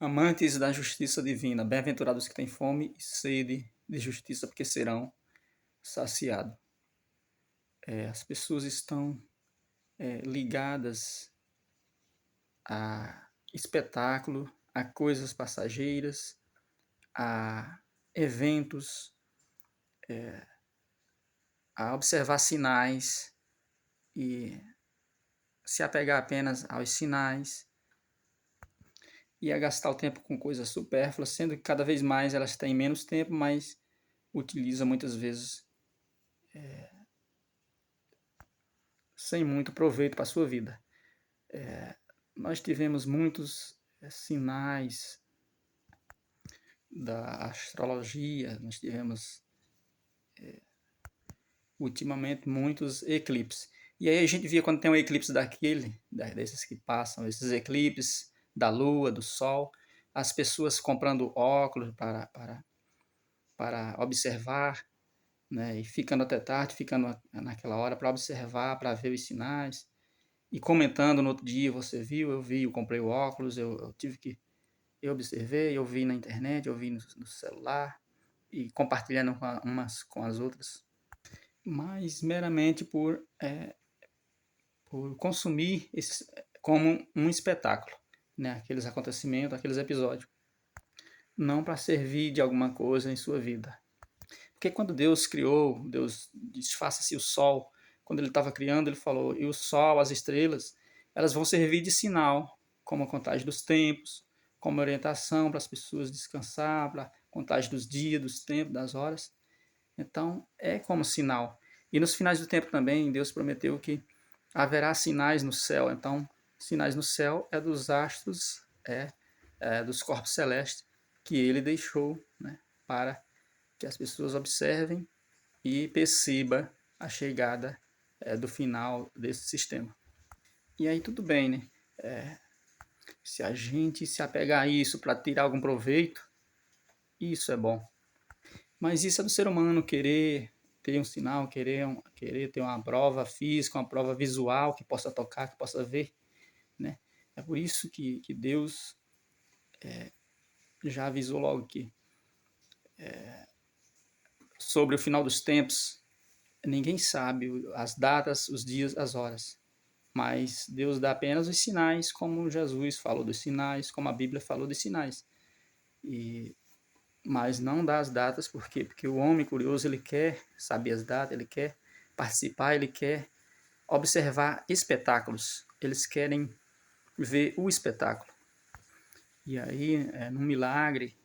Amantes da justiça divina, bem-aventurados que têm fome e sede de justiça, porque serão saciados. As pessoas estão ligadas a espetáculo, a coisas passageiras, a eventos, a observar sinais e se apegar apenas aos sinais e a gastar o tempo com coisas supérfluas, sendo que cada vez mais elas têm menos tempo, mas utilizam muitas vezes sem muito proveito para a sua vida. Nós tivemos muitos sinais da astrologia, nós tivemos ultimamente muitos eclipses. E aí a gente via quando tem um eclipse desses que passam, esses eclipses da lua, do sol, as pessoas comprando óculos para observar, né, e ficando até tarde, ficando naquela hora para observar, para ver os sinais, e comentando no outro dia: você viu, eu vi, eu comprei o óculos, eu tive que... Eu observei, eu vi na internet, eu vi no celular, e compartilhando umas com as outras, mas meramente por consumir como um espetáculo, né? Aqueles acontecimentos, aqueles episódios, não para servir de alguma coisa em sua vida. Porque quando Deus criou, Deus disse: faça-se o sol. Quando ele estava criando, ele falou: e o sol, as estrelas, elas vão servir de sinal, como a contagem dos tempos, como orientação para as pessoas descansar, para a contagem dos dias, dos tempos, das horas. Então, é como sinal. E nos finais do tempo também, Deus prometeu que haverá sinais no céu. Então, sinais no céu é dos astros, dos corpos celestes que ele deixou, né, para que as pessoas observem e percebam a chegada do final desse sistema. E aí tudo bem, né? Se a gente se apegar a isso para tirar algum proveito, isso é bom. Mas isso é do ser humano querer ter um sinal, querer ter uma prova física, uma prova visual que possa tocar, que possa ver, né? É por isso que Deus já avisou logo que sobre o final dos tempos, ninguém sabe as datas, os dias, as horas. Mas Deus dá apenas os sinais, como Jesus falou dos sinais, como a Bíblia falou dos sinais. Mas não dá as datas, por quê? Porque o homem curioso, ele quer saber as datas, ele quer participar, ele quer observar espetáculos. Eles querem ver o espetáculo. E aí, num milagre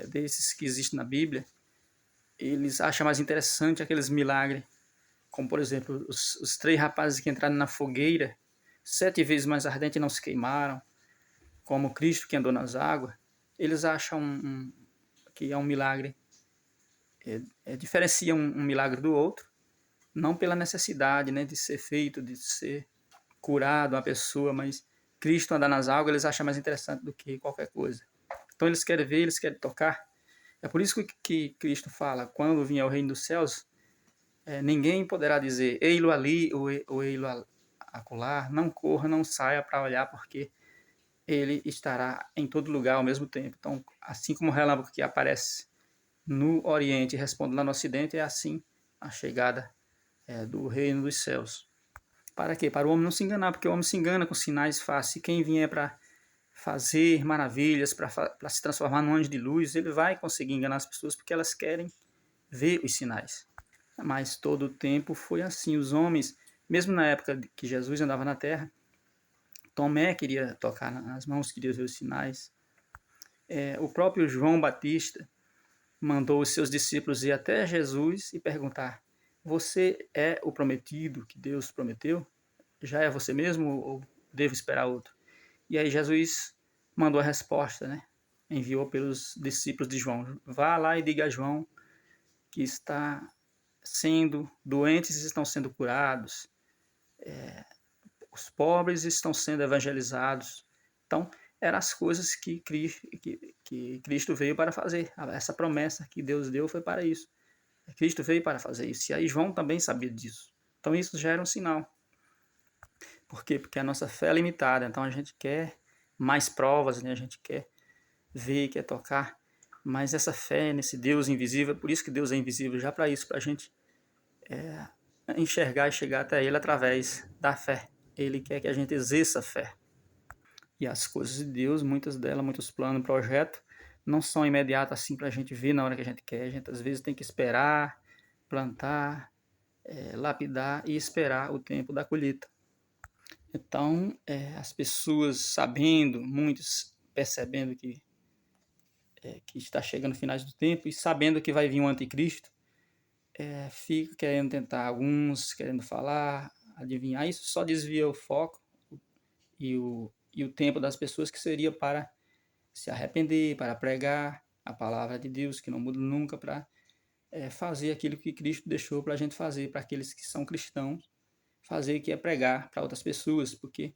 desses que existem na Bíblia, eles acham mais interessante aqueles milagres, como por exemplo, os 3 rapazes que entraram na fogueira, 7 vezes mais ardente e não se queimaram, como Cristo que andou nas águas. Eles acham que é um milagre, diferencia um milagre do outro, não pela necessidade, né, de ser feito, de ser curado uma pessoa, mas Cristo andar nas águas eles acham mais interessante do que qualquer coisa. Então eles querem ver, eles querem tocar. É por isso que Cristo fala: quando vier o reino dos céus, ninguém poderá dizer ei-lo ali ou ei-lo acolá, não corra, não saia para olhar, porque ele estará em todo lugar ao mesmo tempo. Então, assim como o relâmpago que aparece no Oriente e responde lá no Ocidente, é assim a chegada do reino dos céus. Para quê? Para o homem não se enganar, porque o homem se engana com sinais fáceis. E quem vier para fazer maravilhas, para se transformar num anjo de luz, ele vai conseguir enganar as pessoas porque elas querem ver os sinais. Mas todo o tempo foi assim. Os homens, mesmo na época que Jesus andava na terra, Tomé queria tocar nas mãos, queria ver os sinais. O próprio João Batista mandou os seus discípulos ir até Jesus e perguntar: você é o prometido que Deus prometeu? Já é você mesmo ou devo esperar outro? E aí Jesus mandou a resposta, né? Enviou pelos discípulos de João: vá lá e diga a João que doentes estão sendo curados, os pobres estão sendo evangelizados. Então, eram as coisas que Cristo veio para fazer. Essa promessa que Deus deu foi para isso. Cristo veio para fazer isso. E aí João também sabia disso. Então isso já era um sinal. Por quê? Porque a nossa fé é limitada. Então a gente quer mais provas, né? A gente quer ver, quer tocar, mas essa fé nesse Deus invisível, por isso que Deus é invisível, já para isso, para a gente enxergar e chegar até Ele através da fé. Ele quer que a gente exerça a fé. E as coisas de Deus, muitas delas, muitos planos, projetos, não são imediatas assim para a gente ver na hora que a gente quer. A gente às vezes tem que esperar, plantar, lapidar e esperar o tempo da colheita. Então, as pessoas sabendo, muitos percebendo que está chegando o final do tempo e sabendo que vai vir um anticristo, fica querendo tentar, alguns querendo falar, adivinhar. Isso só desvia o foco e o tempo das pessoas que seria para se arrepender, para pregar a palavra de Deus, que não muda nunca, para fazer aquilo que Cristo deixou para a gente fazer, para aqueles que são cristãos, fazer, que é pregar para outras pessoas, porque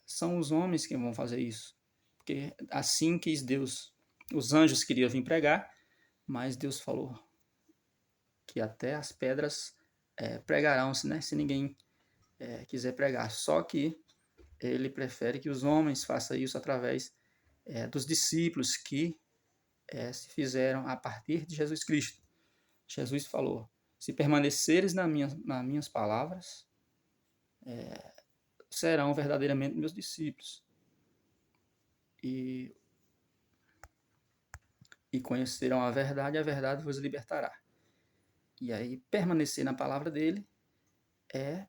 são os homens que vão fazer isso. Porque assim quis Deus. Os anjos queriam vir pregar, mas Deus falou que até as pedras pregarão, né, se ninguém quiser pregar. Só que ele prefere que os homens façam isso através dos discípulos que se fizeram a partir de Jesus Cristo. Jesus falou: se permaneceres nas minhas palavras, serão verdadeiramente meus discípulos. E conhecerão a verdade vos libertará. E aí, permanecer na palavra dele é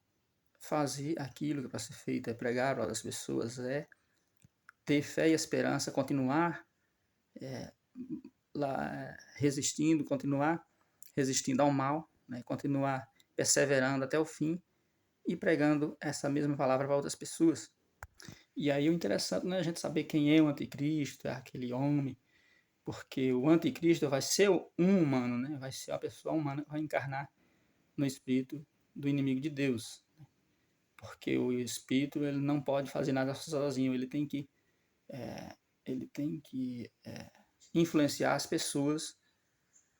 fazer aquilo que é para ser feito, é pregar para outras pessoas, é ter fé e esperança, continuar continuar resistindo ao mal, né? Continuar perseverando até o fim e pregando essa mesma palavra para outras pessoas. E aí o interessante não é a gente saber quem é o anticristo, é aquele homem, porque o anticristo vai ser um humano, né? Vai ser a pessoa humana que vai encarnar no espírito do inimigo de Deus. Porque o espírito ele não pode fazer nada sozinho, ele tem que influenciar as pessoas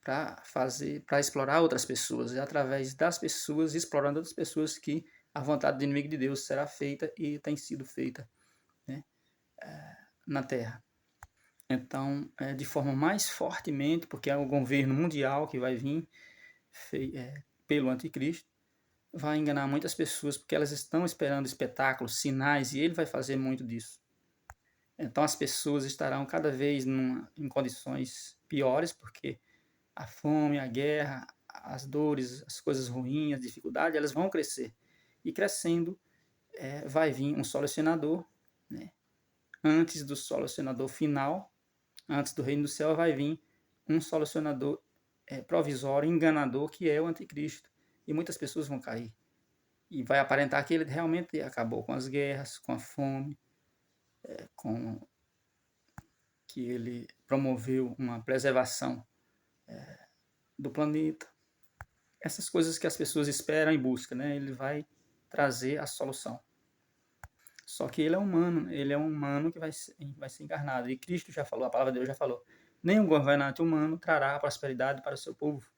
para explorar outras pessoas. É através das pessoas, explorando outras pessoas, que a vontade do inimigo de Deus será feita e tem sido feita, né, na Terra. Então, de forma mais fortemente, porque é o governo mundial que vai vir pelo anticristo, vai enganar muitas pessoas, porque elas estão esperando espetáculos, sinais, e ele vai fazer muito disso. Então as pessoas estarão cada vez em condições piores, porque a fome, a guerra, as dores, as coisas ruins, as dificuldades, elas vão crescer. E crescendo, vai vir um solucionador, né? Antes do solucionador final, antes do reino do céu, vai vir um solucionador provisório, enganador, que é o anticristo. E muitas pessoas vão cair. E vai aparentar que ele realmente acabou com as guerras, com a fome, com que ele promoveu uma preservação do planeta. Essas coisas que as pessoas esperam e buscam, né? Ele vai trazer a solução. Só que ele é um humano que vai ser encarnado. E Cristo já falou, a palavra de Deus já falou: nenhum governante humano trará prosperidade para o seu povo.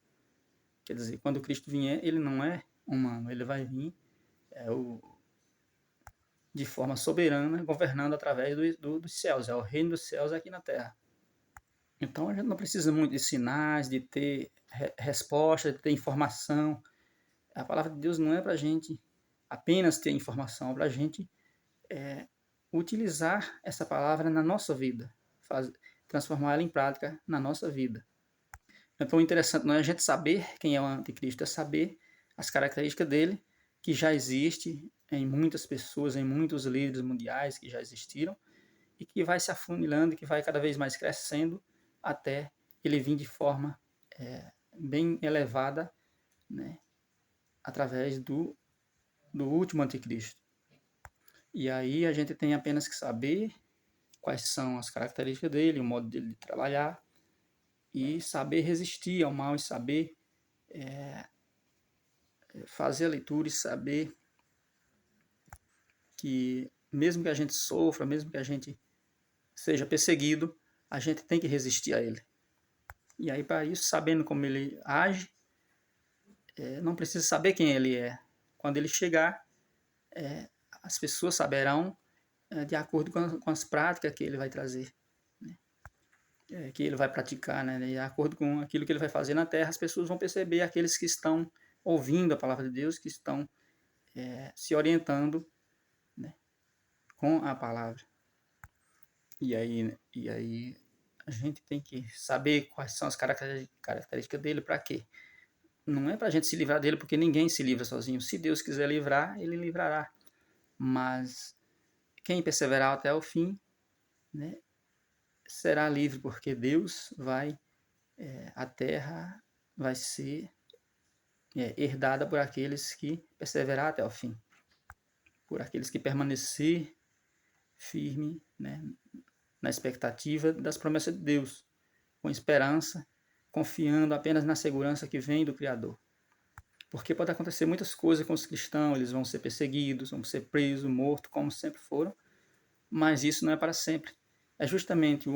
Quer dizer, quando Cristo vier, ele não é humano, ele vai vir de forma soberana, governando através dos céus. É o reino dos céus aqui na terra. Então a gente não precisa muito de sinais, de ter resposta, de ter informação. A palavra de Deus não é para a gente apenas ter informação, é para a gente utilizar essa palavra na nossa vida, transformar ela em prática na nossa vida. Então o interessante não é a gente saber quem é o anticristo, é saber as características dele, que já existe em muitas pessoas, em muitos líderes mundiais que já existiram, e que vai se afunilando, que vai cada vez mais crescendo, até ele vir de forma bem elevada, né, através do último anticristo. E aí a gente tem apenas que saber quais são as características dele, o modo dele de trabalhar, e saber resistir ao mal, e saber fazer a leitura, e saber que mesmo que a gente sofra, mesmo que a gente seja perseguido, a gente tem que resistir a ele. E aí, para isso, sabendo como ele age, não precisa saber quem ele é. Quando ele chegar, as pessoas saberão de acordo com as práticas que ele vai trazer, né? Que ele vai praticar, né? De acordo com aquilo que ele vai fazer na terra, as pessoas vão perceber, aqueles que estão ouvindo a palavra de Deus, que estão se orientando, né, com a palavra. E aí a gente tem que saber quais são as características dele, para quê? Não é para a gente se livrar dele, porque ninguém se livra sozinho. Se Deus quiser livrar, ele livrará. Mas quem perseverar até o fim, né, será livre, porque Deus vai, a terra vai ser herdada por aqueles que perseverar até o fim, por aqueles que permanecer firme, né, na expectativa das promessas de Deus, com esperança, confiando apenas na segurança que vem do Criador. Porque pode acontecer muitas coisas com os cristãos, eles vão ser perseguidos, vão ser presos, mortos, como sempre foram, mas isso não é para sempre. É justamente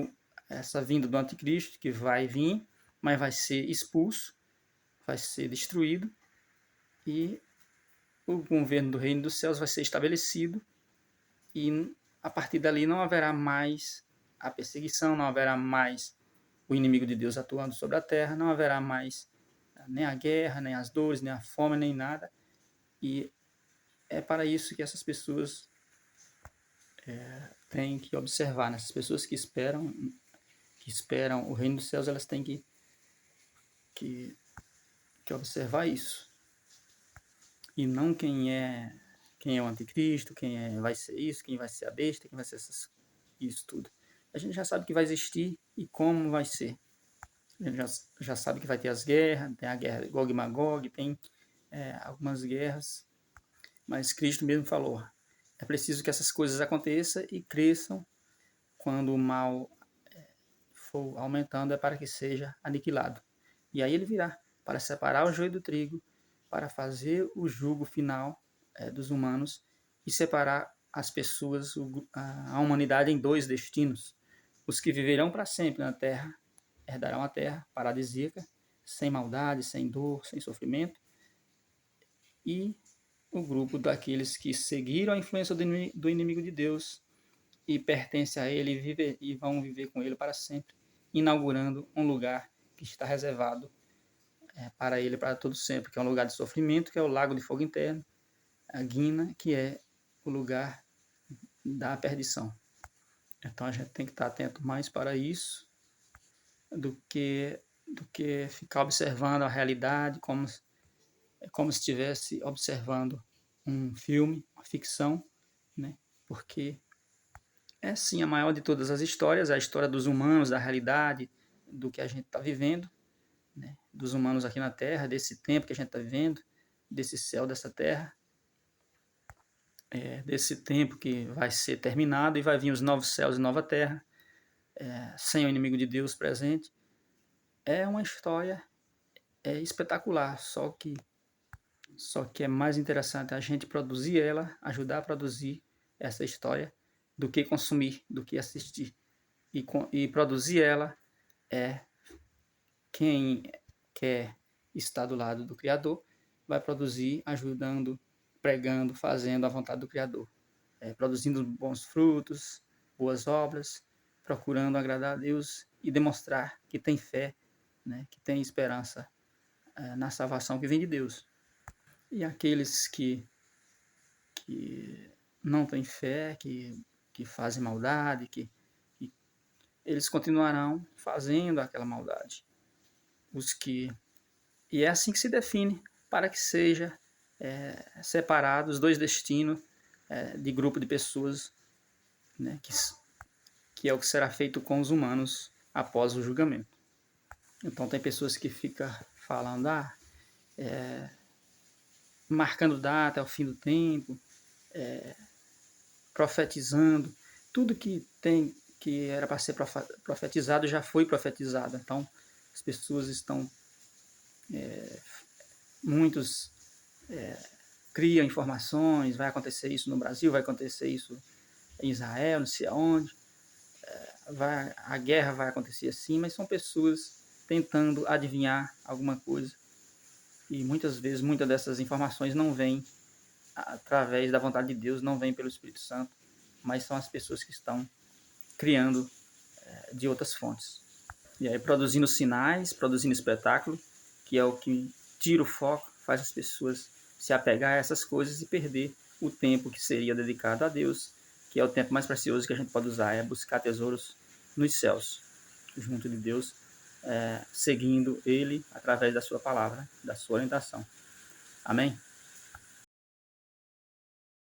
essa vinda do anticristo que vai vir, mas vai ser expulso, vai ser destruído, e o governo do reino dos céus vai ser estabelecido, e a partir dali não haverá mais a perseguição, não haverá mais o inimigo de Deus atuando sobre a terra, não haverá mais nem a guerra, nem as dores, nem a fome, nem nada. E é para isso que essas pessoas têm que observar, né? Essas pessoas que esperam o reino dos céus, elas têm que observar isso. E não quem é o anticristo, vai ser isso, quem vai ser a besta, quem vai ser isso tudo. A gente já sabe que vai existir e como vai ser. A gente já sabe que vai ter as guerras, tem a guerra de Gog e Magog, tem algumas guerras, mas Cristo mesmo falou, é preciso que essas coisas aconteçam e cresçam. Quando o mal for aumentando, é para que seja aniquilado. E aí ele virá para separar o joio do trigo, para fazer o jugo final dos humanos e separar as pessoas, a humanidade, em dois destinos. Os que viverão para sempre na terra, herdarão a terra paradisíaca, sem maldade, sem dor, sem sofrimento, e o grupo daqueles que seguiram a influência do inimigo de Deus e pertencem a ele e vão viver com ele para sempre, inaugurando um lugar que está reservado para ele para todo sempre, que é um lugar de sofrimento, que é o lago de fogo interno, a Guina, que é o lugar da perdição. Então a gente tem que estar atento mais para isso do que ficar observando a realidade como se estivesse observando um filme, uma ficção, né? Porque é sim a maior de todas as histórias, a história dos humanos, da realidade, do que a gente está vivendo, né? Dos humanos aqui na Terra, desse tempo que a gente está vivendo, desse céu, dessa terra, desse tempo que vai ser terminado e vai vir os novos céus e nova terra, sem o inimigo de Deus presente. É uma história espetacular, só que é mais interessante a gente produzir ela, ajudar a produzir essa história, do que consumir, do que assistir. E produzir ela quem quer estar do lado do Criador, vai produzir ajudando, pregando, fazendo a vontade do Criador, produzindo bons frutos, boas obras, procurando agradar a Deus e demonstrar que tem fé, né, que tem esperança na salvação que vem de Deus. E aqueles que não têm fé, que fazem maldade, que eles continuarão fazendo aquela maldade. E é assim que se define, para que seja separados dois destinos de grupo de pessoas, né, que é o que será feito com os humanos após o julgamento. Então tem pessoas que ficam falando, marcando data ao fim do tempo, profetizando, tudo que era para ser profetizado já foi profetizado. Então as pessoas estão, muitos criam informações, vai acontecer isso no Brasil, vai acontecer isso em Israel, não sei aonde, a guerra vai acontecer assim, mas são pessoas tentando adivinhar alguma coisa. E muitas vezes, dessas informações não vêm através da vontade de Deus, não vêm pelo Espírito Santo. mas são as pessoas que estão criando de outras fontes. E aí produzindo sinais, produzindo espetáculo, que é o que tira o foco, faz as pessoas se apegar a essas coisas e perder o tempo que seria dedicado a Deus, que é o tempo mais precioso que a gente pode usar, é buscar tesouros nos céus, junto de Deus, seguindo Ele através da sua palavra, da sua orientação. Amém?